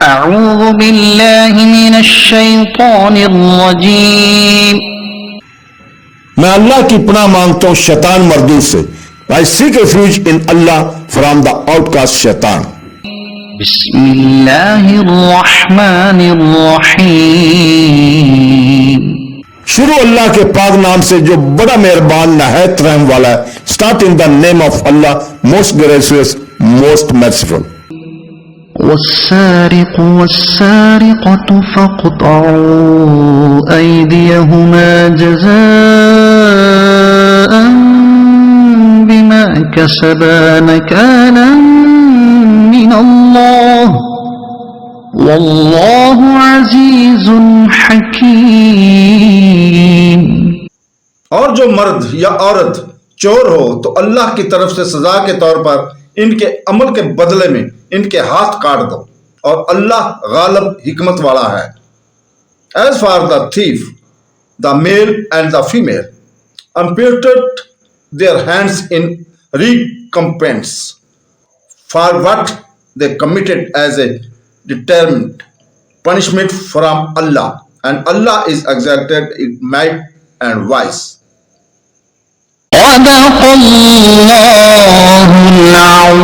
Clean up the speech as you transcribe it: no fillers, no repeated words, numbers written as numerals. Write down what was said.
اعوذ باللہ من الشیطان الرجیم میں اللہ کی پناہ مانگتا ہوں شیطان مردود سے. I seek refuge in Allah from the outcast شیطان. بسم اللہ الرحمن الرحیم شروع اللہ کے پاک نام سے جو بڑا مہربان نہایت رحم والا ہے. Start in the name of Allah, most gracious, most merciful. والسارق والسارقة فاقطعوا أيديهما جزاء بما كسبا نكالا من الله والله عزيز حكيم. اور جو مرد یا عورت چور ہو تو اللہ کی طرف سے سزا کے طور پر ان کے عمل کے بدلے میں ان کے ہاتھ کاٹ دو اور اللہ غالب حکمت والا ہے. As for the thief, the male and the female amputed their hands in recompense for what they committed as a determined punishment from Allah, and Allah is exalted in might and wise. صدق اللہ العظیم.